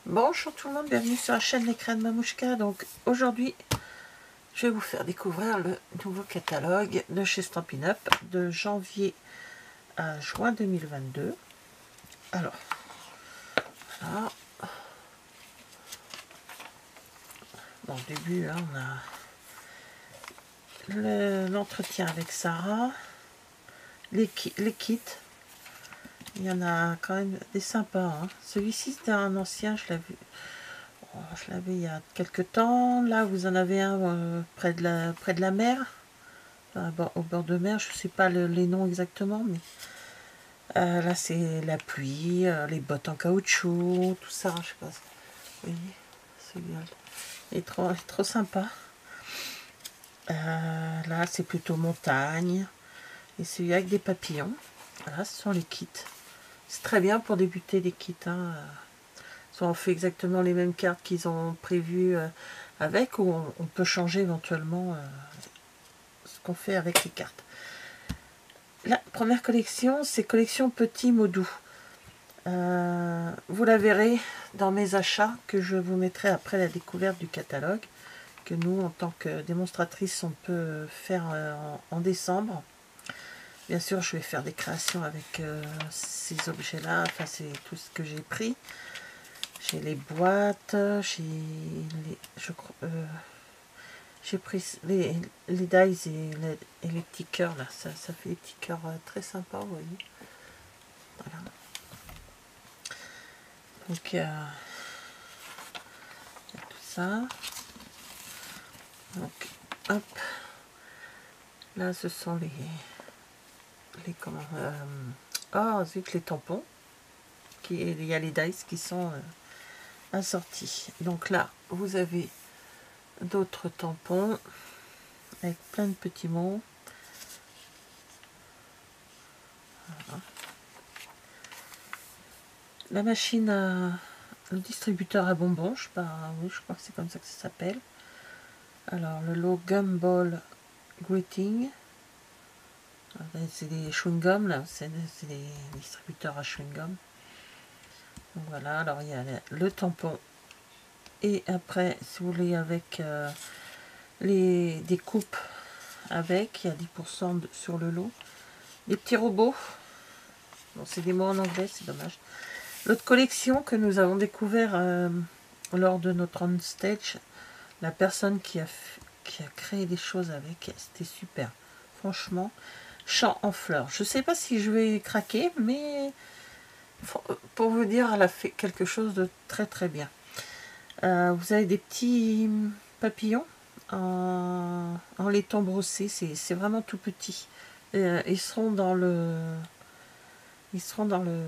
Bonjour tout le monde, bienvenue sur la chaîne Les Crayons de Mamouchka. Donc aujourd'hui, je vais vous faire découvrir le nouveau catalogue de chez Stampin' Up de janvier à juin 2022. Alors, voilà. Bon, au début, hein, on a l'entretien avec Sarah, les kits. Il y en a quand même des sympas. Hein. Celui-ci, c'était un ancien, je l'avais il y a quelques temps. Là, vous en avez un près de la mer. Enfin, au bord de mer, je ne sais pas les noms exactement, mais là, c'est la pluie, les bottes en caoutchouc, tout ça. Je sais pas. Vous voyez, celui-là, il est trop sympa. Là, c'est plutôt montagne. Et celui avec des papillons. Voilà, ce sont les kits. C'est très bien pour débuter les kits. Hein. Soit on fait exactement les mêmes cartes qu'ils ont prévues avec, ou on peut changer éventuellement ce qu'on fait avec les cartes. La première collection, c'est collection Petit Mots Doux. Vous la verrez dans mes achats que je vous mettrai après la découverte du catalogue, que nous, en tant que démonstratrice, on peut faire en décembre. Bien sûr, je vais faire des créations avec ces objets-là, enfin c'est tout ce que j'ai pris. J'ai les boîtes, j'ai pris les dies et les petits cœurs là, ça fait des petits cœurs très sympas, vous voyez. Voilà. Donc il y a tout ça. Donc hop, là ce sont les comment oh zut, les tampons. Il y a les dice qui sont assortis. Donc là vous avez d'autres tampons avec plein de petits mots. Voilà. La machine le distributeur à bonbons, je crois que c'est comme ça que ça s'appelle. Alors le lot Gumball Greeting, c'est des chewing-gum là, c'est des distributeurs à chewing-gum. Donc voilà, alors il y a le tampon, et après si vous voulez avec des coupes avec, il y a 10% sur le lot. Des petits robots, bon c'est des mots en anglais, c'est dommage. L'autre collection que nous avons découvert lors de notre on stage, la personne qui a créé des choses avec, c'était super, franchement. Chant en fleurs, je sais pas si je vais craquer, mais pour vous dire, elle a fait quelque chose de très très bien. Vous avez des petits papillons en laiton brossé, c'est vraiment tout petit. Ils seront dans le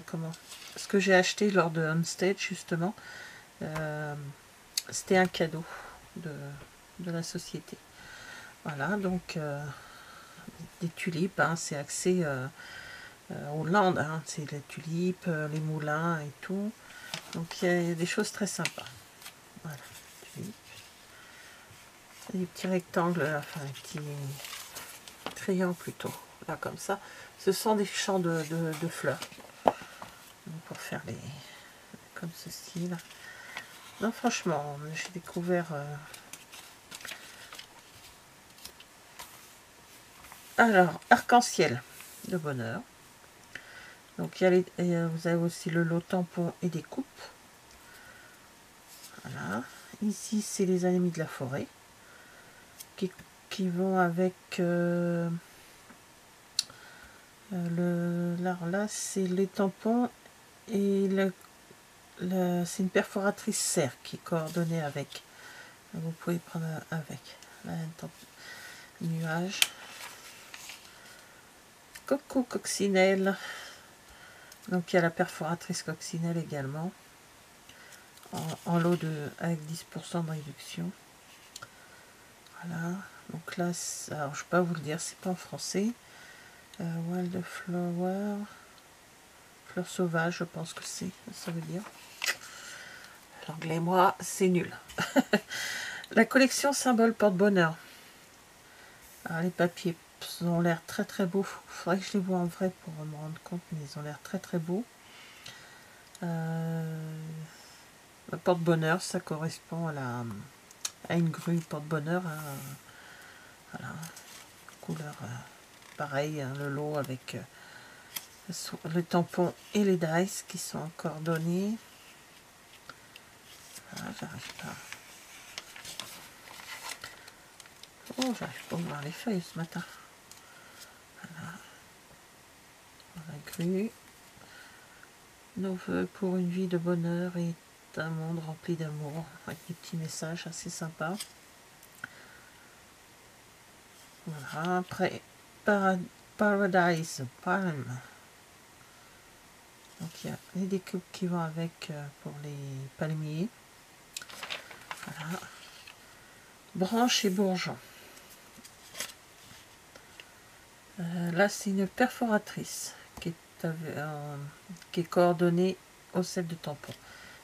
comment, ce que j'ai acheté lors de On Stage justement. C'était un cadeau de la société. Voilà, donc des tulipes, hein, c'est axé Hollande, hein, c'est les tulipes, les moulins et tout. Donc il y a des choses très sympas. Voilà, tulipes. Des petits rectangles, enfin des petits triangles plutôt, là comme ça. Ce sont des champs de fleurs. Donc, pour faire les comme ceci là. Non, franchement, j'ai découvert. Alors, arc-en-ciel de bonheur. Donc, vous avez aussi le lot tampon et des coupes. Voilà. Ici, c'est les amis de la forêt qui vont avec alors là, c'est les tampons et c'est une perforatrice serre qui est coordonnée avec. Vous pouvez prendre avec. Là, un nuage. Coucou coccinelle. Donc il y a la perforatrice coccinelle également. En lot avec 10% de réduction. Voilà. Donc là, alors je ne peux pas vous le dire, c'est pas en français. Wildflower. Fleur sauvage, je pense que ça veut dire. L'anglais, moi, c'est nul. La collection symbole porte-bonheur. Alors, les papiers ont l'air très très beaux. Il faudrait que je les vois en vrai pour me rendre compte, mais ils ont l'air très très beaux. Le porte-bonheur, ça correspond à une grue porte-bonheur. Voilà, couleur pareil, hein, le lot avec le tampon et les dice qui sont coordonnés. Voilà, j'arrive pas. Oh, j'arrive pas à voir les feuilles ce matin. Voilà, la grue. Nos vœux pour une vie de bonheur et un monde rempli d'amour, avec des petits messages assez sympas. Voilà, après Paradise Palm. Donc il y a les découpes qui vont avec pour les palmiers. Voilà. Branche et bourgeon. Là c'est une perforatrice qui est coordonnée au set de tampon.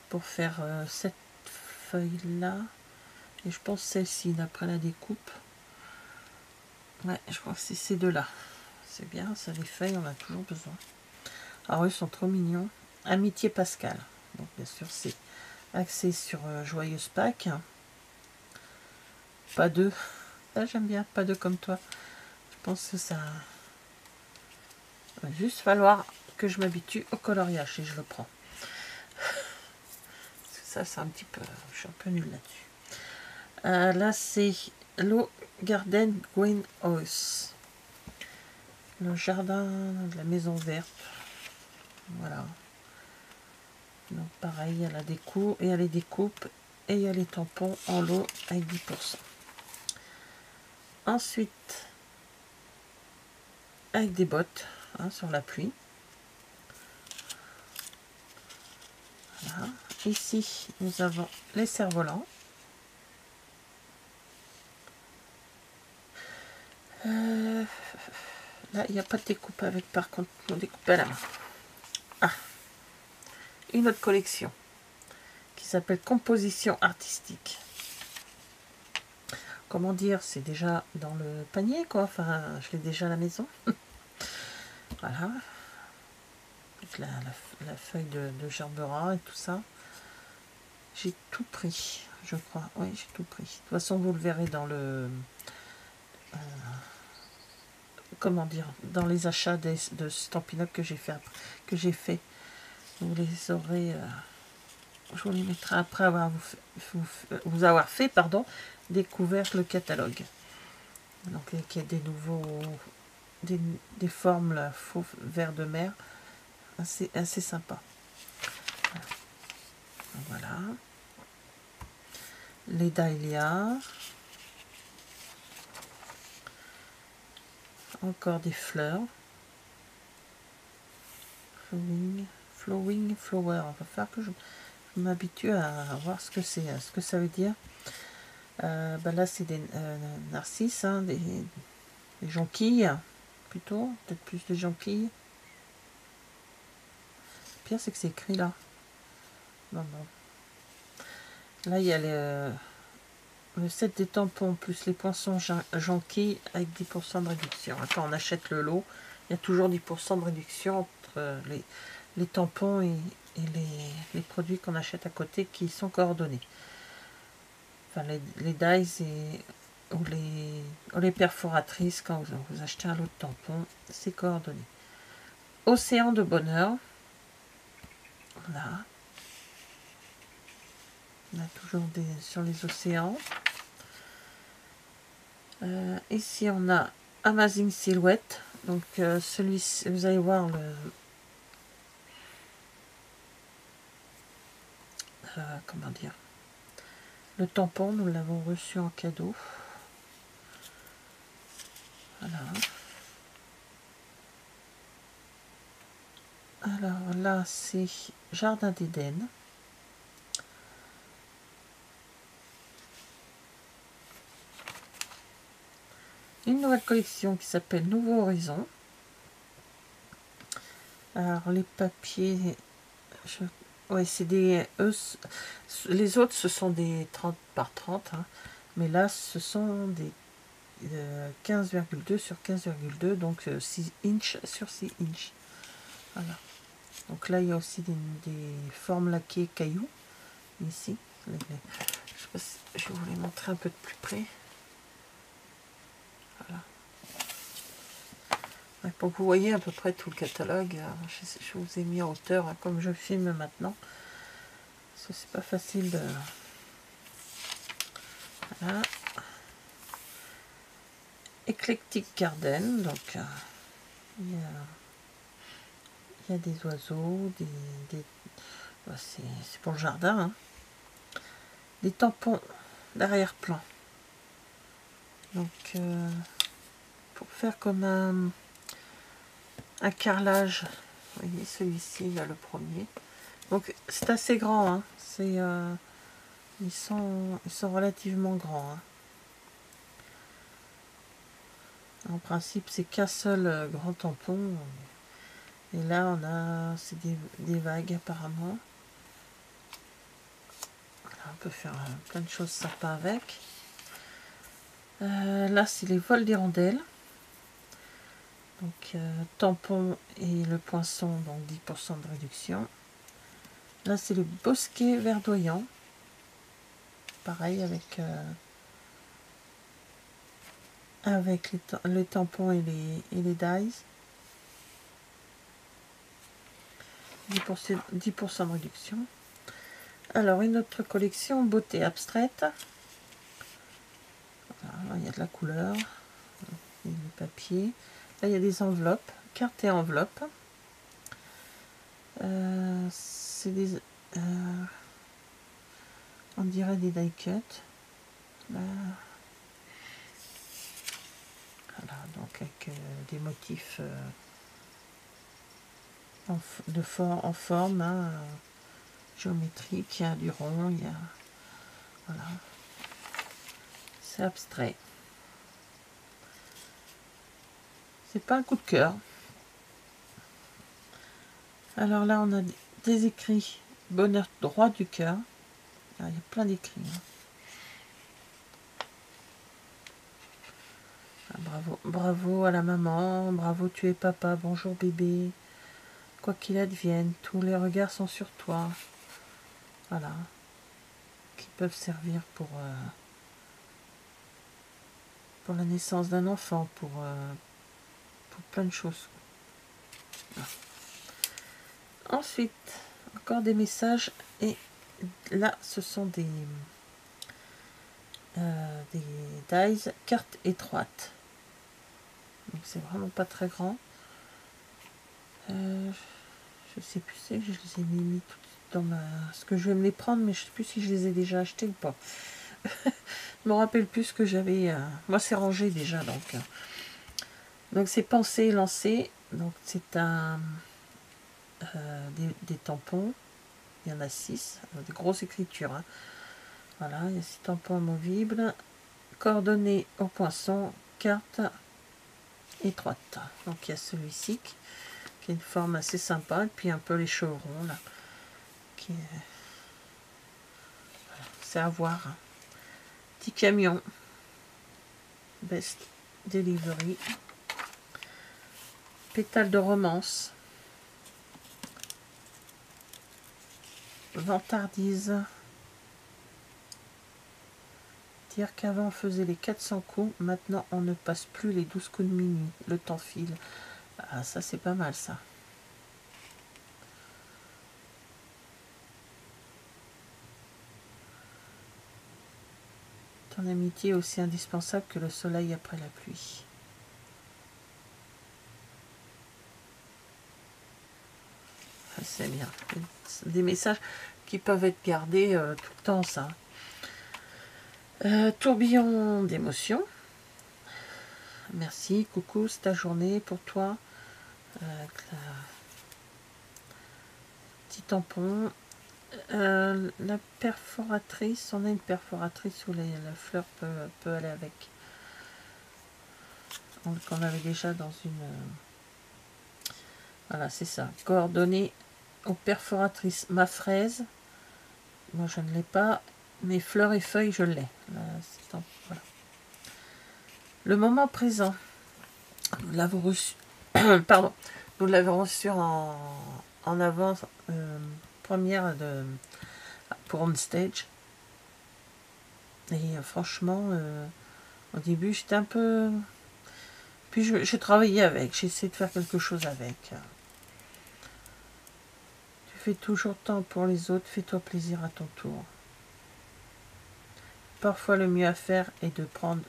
Pour faire cette feuille là. Et je pense celle-ci d'après la découpe. Ouais, je crois que c'est ces deux-là. C'est bien, ça les feuilles, on a toujours besoin. Alors, ils sont trop mignons. Amitié Pascal. Donc, bien sûr, c'est axé sur Joyeuse Pâques. Pas deux. Ah, j'aime bien, pas deux comme toi. Je pense que ça va juste falloir que je m'habitue au coloriage et je le prends. Ça, c'est un petit peu... Je suis un peu nulle là-dessus. Là, c'est Low Garden Greenhouse. Le jardin de la maison verte. Voilà. Donc pareil, il y a la déco et il y a les découpes et il y a les tampons en lot avec 10%. Ensuite, avec des bottes hein, sur la pluie. Voilà. Ici, nous avons les cerfs-volants. Là, il n'y a pas de découpe avec, par contre, on découpe à la main. Ah, une autre collection qui s'appelle Composition artistique. Comment dire, c'est déjà dans le panier, quoi. Enfin, je l'ai déjà à la maison. Voilà. Avec la feuille de gerbera et tout ça. J'ai tout pris, je crois. Oui, j'ai tout pris. De toute façon, vous le verrez dans le... comment dire, dans les achats de Stampin' Up que j'ai fait, vous les aurez, je vous les mettrai après avoir vous avoir fait, pardon, découvert le catalogue. Donc il y a des nouveaux, des formes là, faux vert de mer, assez sympa. Voilà. Les dahlias. Encore des fleurs. Flowing flower. Il va falloir que je m'habitue à voir ce que c'est, ce que ça veut dire. Ben là, c'est des narcisses, hein, des jonquilles, plutôt. Peut-être plus de jonquilles. Le pire, c'est que c'est écrit là. Non, non. Là, il y a le set des tampons plus les poinçons jonquilles avec 10% de réduction. Quand on achète le lot, il y a toujours 10% de réduction entre les tampons et les produits qu'on achète à côté qui sont coordonnés. Enfin, les dies ou les perforatrices, quand vous achetez un lot de tampons, c'est coordonné. Océan de bonheur. Voilà. On a toujours sur les océans. Ici, on a Amazing Silhouette. Donc, celui-ci, vous allez voir comment dire, le tampon, nous l'avons reçu en cadeau. Voilà. Alors là, c'est Jardin d'Éden. Une nouvelle collection qui s'appelle Nouveau Horizon. Alors les papiers, ouais, c'est des... les autres, ce sont des 30 par 30, hein, mais là, ce sont des 15,2 sur 15,2, donc 6 inches sur 6 inches. Voilà. Donc là, il y a aussi des formes laquées cailloux. ici. Je sais pas si je vais vous les montrer un peu de plus près. Voilà. Ouais, pour que vous voyez à peu près tout le catalogue, je vous ai mis en hauteur hein, comme je filme maintenant. Parce que c'est pas facile de... Voilà. Eclectic Garden, donc il y a des oiseaux, c'est pour le jardin, hein. Des tampons d'arrière-plan. Donc pour faire comme un carrelage, vous voyez celui-ci, là le premier. Donc c'est assez grand, hein. Ils sont relativement grands. Hein. En principe, c'est qu'un seul grand tampon. Et là, c'est des vagues apparemment. Voilà, on peut faire plein de choses sympas avec. Là, c'est les vols d'hirondelles. Donc, tampon et le poinçon, donc 10% de réduction. Là, c'est le bosquet verdoyant. Pareil avec les tampons et les dyes. 10% de réduction. Alors, une autre collection, beauté abstraite. Voilà, il y a de la couleur. Et du papier. Là, il y a des enveloppes, cartes et enveloppes. C'est des... on dirait des die cut. Voilà, donc avec des motifs en forme, hein, géométrique. Il y a du rond, il y a... Voilà. C'est abstrait. C'est pas un coup de cœur. Alors là, on a des écrits bonheur droit du cœur. Il y a plein d'écrits. Hein. Ah, bravo, bravo à la maman, bravo tu es papa, bonjour bébé. Quoi qu'il advienne, tous les regards sont sur toi. Voilà. Qui peuvent servir pour la naissance d'un enfant, pour plein de choses. Voilà. Ensuite, encore des messages et là, ce sont des dies cartes étroites. Donc c'est vraiment pas très grand. Je sais plus si je les ai mis tout dans ce que je vais me les prendre, mais je sais plus si je les ai déjà achetés ou pas. Je me rappelle plus ce que j'avais. Moi, c'est rangé déjà, donc c'est pensé et lancé. Donc c'est des tampons. Il y en a 6, de grosses écritures. Hein. Voilà, il y a 6 tampons amovibles. Coordonnées au poinçon, carte étroite. Donc il y a celui-ci qui a une forme assez sympa, et puis un peu les chevrons là. Voilà, c'est à voir. Hein. Petit camion. Best Delivery. Pétale de romance. Vantardise. Dire qu'avant on faisait les 400 coups, maintenant on ne passe plus les 12 coups de minuit. Le temps file. Ah, ça c'est pas mal ça. Ton amitié est aussi indispensable que le soleil après la pluie. Ah, c'est bien. Des messages qui peuvent être gardés tout le temps, ça. Tourbillon d'émotions. Merci, coucou, c'est ta journée pour toi. Petit tampon. La perforatrice, on a une perforatrice où la fleur peut aller avec. Qu'on avait déjà dans une... Voilà, c'est ça. Coordonnées aux perforatrices. Ma fraise, moi je ne l'ai pas. Mes fleurs et feuilles, je l'ai. Voilà. Le moment présent. Nous l'avons reçu. Pardon. Nous l'avons reçu en avance première pour on stage. Et franchement, au début, j'étais un peu... Puis j'ai travaillé avec, j'ai essayé de faire quelque chose avec. Tu fais toujours tant pour les autres, fais-toi plaisir à ton tour. Parfois, le mieux à faire est de prendre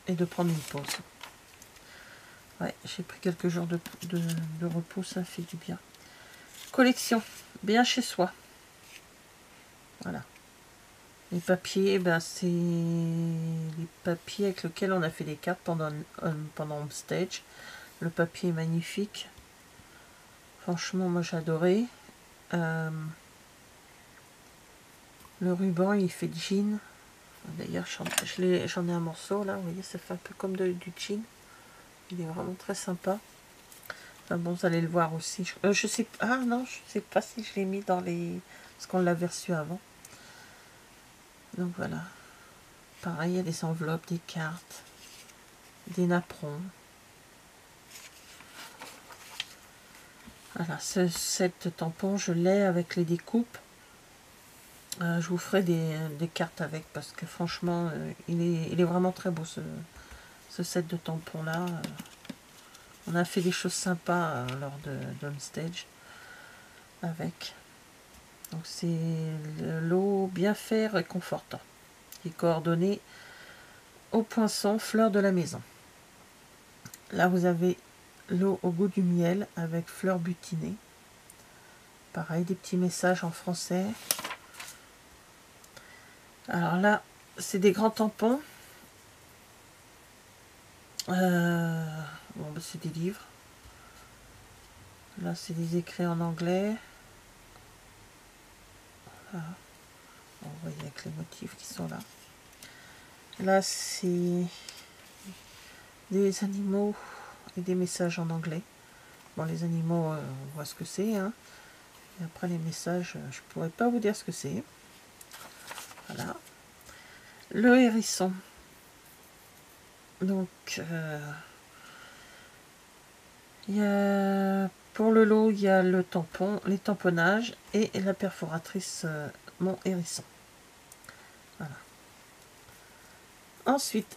une pause. Ouais, j'ai pris quelques jours de repos, ça fait du bien. Collection, bien chez soi. Voilà. Les papiers, ben c'est les papiers avec lesquels on a fait des cartes pendant Homestage. Le papier est magnifique. Franchement, moi j'adorais. Le ruban, il fait jean. D'ailleurs, j'en ai un morceau là. Vous voyez, ça fait un peu comme du jean. Il est vraiment très sympa. Enfin bon, vous allez le voir aussi. Je sais pas. Ah non, je sais pas si je l'ai mis dans les... Parce qu'on l'avait reçu avant. Donc voilà. Pareil, il y a des enveloppes, des cartes, des napperons. Voilà, ce set tampon, je l'ai avec les découpes. Je vous ferai des cartes avec parce que franchement, il est vraiment très beau ce set de tampons là. On a fait des choses sympas lors d'Homestage avec. Donc c'est le lot bien fait, réconfortant. Qui est coordonné au poinçon, fleur de la maison. Là vous avez l'eau au goût du miel avec fleurs butinées. Pareil, des petits messages en français. Alors là, c'est des grands tampons. Bon, bah, c'est des livres. Là, c'est des écrits en anglais. Voilà. On voit avec les motifs qui sont là. Là, c'est des animaux et des messages en anglais. Bon, les animaux, on voit ce que c'est. Hein. Et après, les messages, je pourrais pas vous dire ce que c'est. Voilà. Le hérisson. Donc, il y a, pour le lot, il y a le tampon, les tamponnages et la perforatrice mon hérisson. Voilà. Ensuite,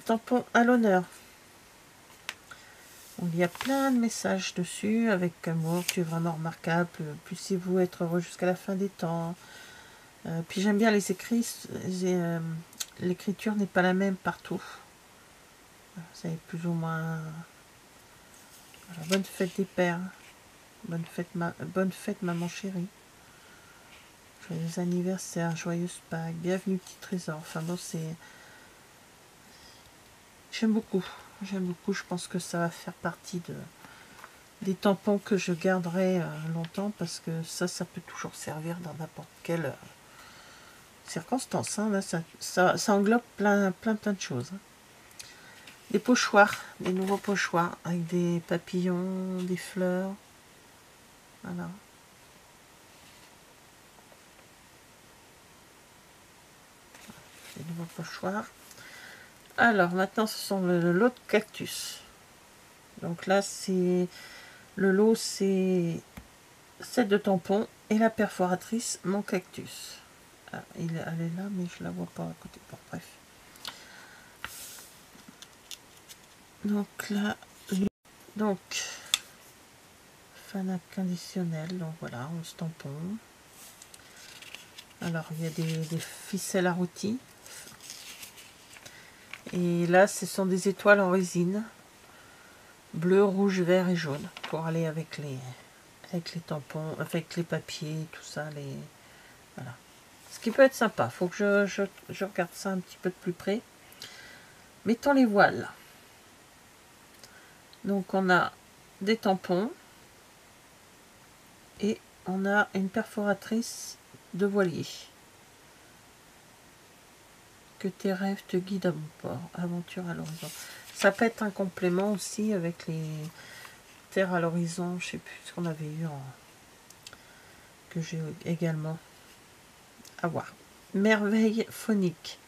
tampon à l'honneur. Il y a plein de messages dessus avec amour, tu es vraiment remarquable, puissiez-vous être heureux jusqu'à la fin des temps. Puis j'aime bien les écrits, l'écriture n'est pas la même partout. Vous avez plus ou moins... Voilà, bonne fête des pères, bonne fête maman chérie, joyeux anniversaire, joyeuse Pâques, bienvenue petit trésor. Enfin bon, c'est... J'aime beaucoup, je pense que ça va faire partie des tampons que je garderai longtemps parce que ça peut toujours servir dans n'importe quelle circonstance. Hein. Là, ça englobe plein de choses. Hein. Des pochoirs, des nouveaux pochoirs avec des papillons, des fleurs. Voilà. Des nouveaux pochoirs. Alors maintenant, ce sont le lot de cactus. Donc là, c'est le lot, c'est 7 de tampons et la perforatrice mon cactus. Ah, elle est là, mais je la vois pas à côté. Bon, bref. Donc là, donc fan inconditionnel. Donc voilà, 11 tampons. Alors il y a des ficelles à rôti. Et là, ce sont des étoiles en résine. Bleu, rouge, vert et jaune. Pour aller avec les tampons, avec les papiers, tout ça. Voilà. Ce qui peut être sympa. Faut que je regarde ça un petit peu de plus près. Mettons les voiles. Donc on a des tampons. Et on a une perforatrice de voilier. Que tes rêves te guident à bon port. Aventure à l'horizon. Ça peut être un complément aussi avec les terres à l'horizon. Je sais plus ce qu'on avait eu que j'ai également à voir. Merveille phonique.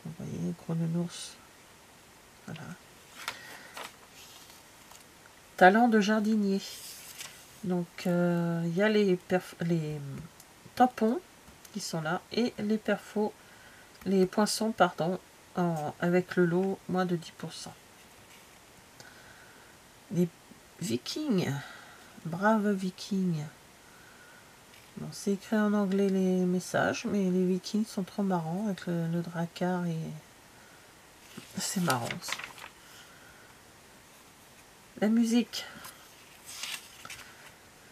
Vous voyez, gros nounours. Voilà. Talent de jardinier. Donc il y a les tampons qui sont là et les perfos, les poinçons, pardon, avec le lot moins de 10%. Les Vikings, braves Vikings. Bon, c'est écrit en anglais les messages, mais les Vikings sont trop marrants avec le Drakkar et c'est marrant aussi. La musique,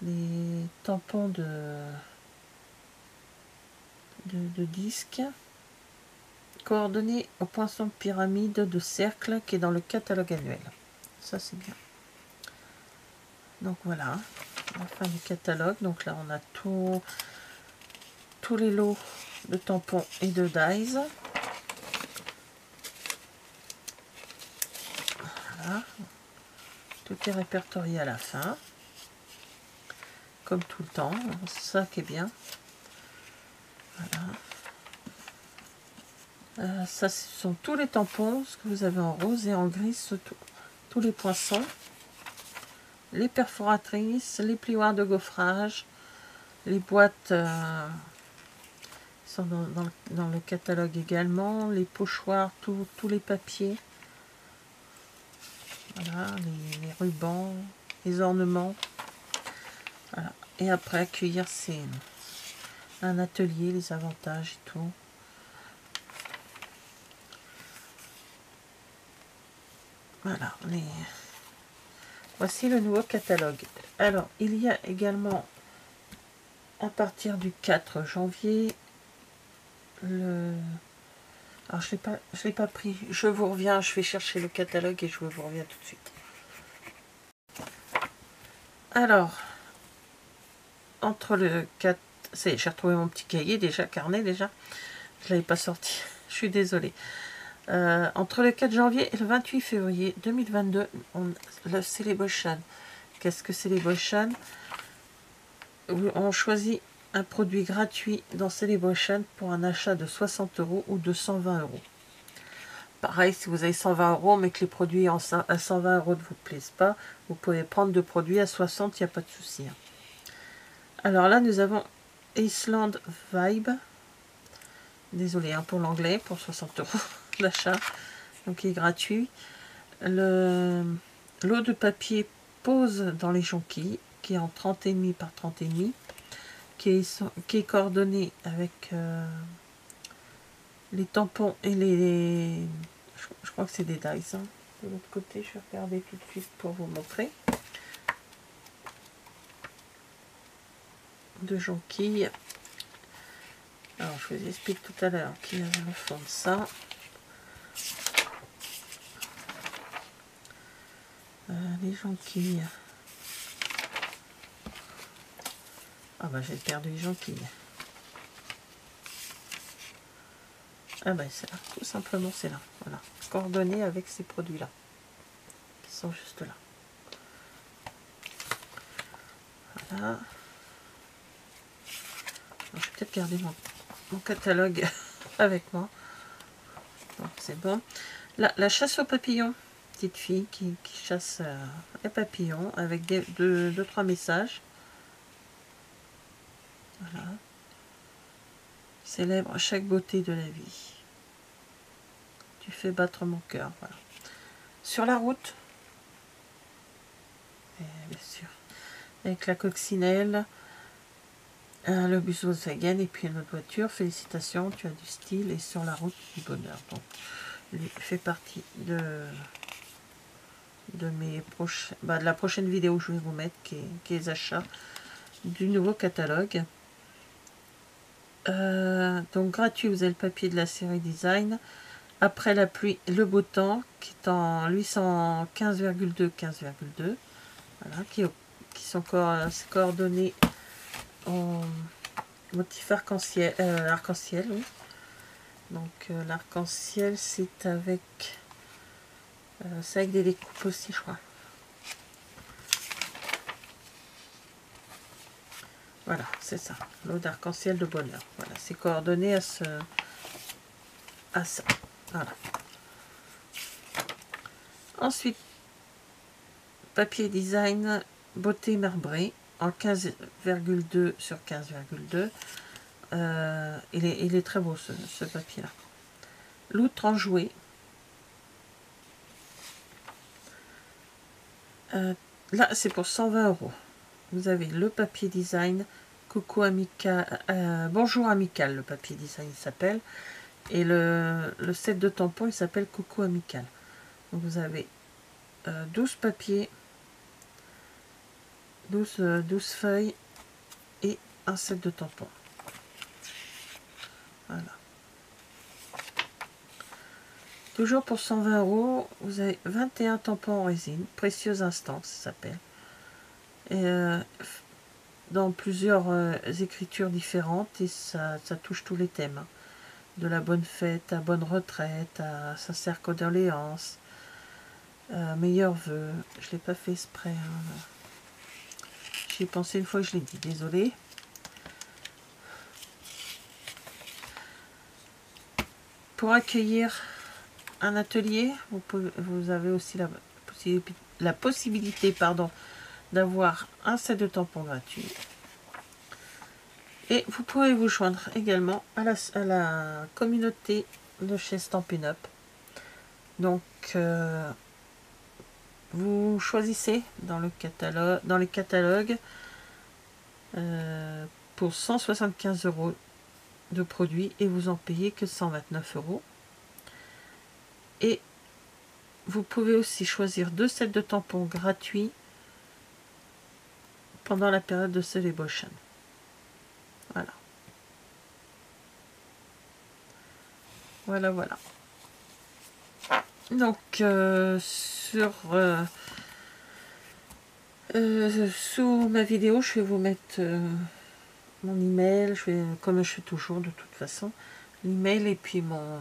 les tampons de disques, coordonnées au poinçon de pyramide de cercle qui est dans le catalogue annuel. Ça c'est bien. Donc voilà, la fin du catalogue. Donc là on a tous les lots de tampons et de dies. Voilà. Tout est répertorié à la fin. Comme tout le temps. C'est ça qui est bien. Voilà. Ça, ce sont tous les tampons. Ce que vous avez en rose et en gris, tous les poinçons. Les perforatrices, les plioirs de gaufrage, les boîtes sont dans le catalogue également, les pochoirs, tous les papiers, voilà, les rubans, les ornements. Voilà. Et après, accueillir, c'est un atelier, les avantages et tout. Voilà, voici le nouveau catalogue. Alors, il y a également, à partir du 4 janvier, alors je l'ai pas pris. Je vous reviens, je vais chercher le catalogue et je vous reviens tout de suite. Alors, entre le 4... J'ai retrouvé mon petit cahier déjà, carnet déjà. Je ne l'avais pas sorti, je suis désolée. Entre le 4 janvier et le 28 février 2022, le Celebration. Qu'est-ce que Celebration? On choisit un produit gratuit dans Celebration pour un achat de 60 € ou de 120 €. Pareil, si vous avez 120 € mais que les produits à 120 € ne vous plaisent pas, vous pouvez prendre de produits à 60, il n'y a pas de souci. Alors là, nous avons Iceland Vibe. Désolé pour l'anglais, pour 60 € d'achat, donc il est gratuit. Le lot de papier pose dans les jonquilles, qui est en 30,5 par 30,5, qui est coordonné avec les tampons et les... Je crois que c'est des dies. Hein. De l'autre côté, je vais regarder tout de suite pour vous montrer. De jonquilles. Alors, je vous explique tout à l'heure qu'il y a le fond de ça. Les jonquilles. Ah bah j'ai perdu les jonquilles. Ah bah c'est là, tout simplement c'est là. Voilà, coordonnées avec ces produits-là, qui sont juste là. Voilà. Alors, je vais peut-être garder mon catalogue avec moi. C'est bon. Là, la chasse aux papillons. Petite fille qui chasse les papillons avec deux, trois messages. Voilà. Célèbre chaque beauté de la vie. Tu fais battre mon cœur. Voilà. Sur la route. Et bien sûr. Avec la coccinelle. Le bus Volkswagen et puis une autre voiture. Félicitations, tu as du style et sur la route du bonheur. Donc, il fait partie de mes prochains, de la prochaine vidéo que je vais vous mettre, qui est les achats du nouveau catalogue. Donc gratuit, vous avez le papier de la série design. Après la pluie, le beau temps, qui est en 815,2, 15,2. Voilà, qui sont coordonnés en motif arc-en-ciel, oui. Donc l'arc-en-ciel, c'est avec des découpes aussi, je crois. Voilà, c'est ça, l'eau d'arc-en-ciel de bonheur. Voilà, c'est coordonné à ça. Voilà. Ensuite, papier design beauté marbrée en 15,2 sur 15,2. il est très beau ce papier là. L'outre en jouet. Là c'est pour 120 €. Vous avez le papier design Coucou Amical, Bonjour Amical, le papier design il s'appelle, et le set de tampons il s'appelle Coucou Amical. Donc vous avez 12 papiers, 12 feuilles et un set de tampons. Voilà. Toujours pour 120 €, vous avez 21 tampons en résine, Précieuse Instance ça s'appelle. Et dans plusieurs écritures différentes, et ça touche tous les thèmes. Hein. De la bonne fête à bonne retraite, à sincère condoléances, meilleurs vœux. Je ne l'ai pas fait exprès. Hein. J'y ai pensé une fois, je l'ai dit, désolé. Pour accueillir un atelier, vous avez aussi la possibilité d'avoir un set de tampons gratuit. Et vous pouvez vous joindre également à la communauté de chez Stampin' Up. Donc, vous choisissez dans les catalogues pour 175 € de produits et vous en payez que 129 €. Et vous pouvez aussi choisir 2 sets de tampons gratuits pendant la période de Celebration. Voilà. Voilà. Donc, sous ma vidéo, je vais vous mettre mon email, comme je fais toujours de toute façon, l'email et puis mon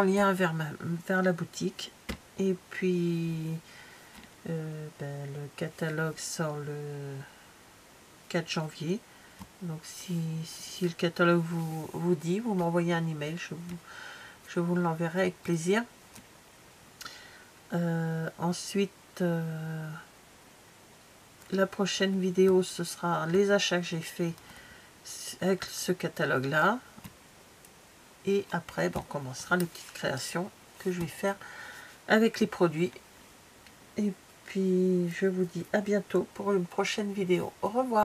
lien vers la boutique. Et puis le catalogue sort le 4 janvier. Donc si le catalogue vous dit, vous m'envoyez un email, je vous l'enverrai avec plaisir. Ensuite, la prochaine vidéo, ce sera les achats que j'ai fait avec ce catalogue là. Et après, on commencera les petites créations que je vais faire avec les produits. Et puis, je vous dis à bientôt pour une prochaine vidéo. Au revoir.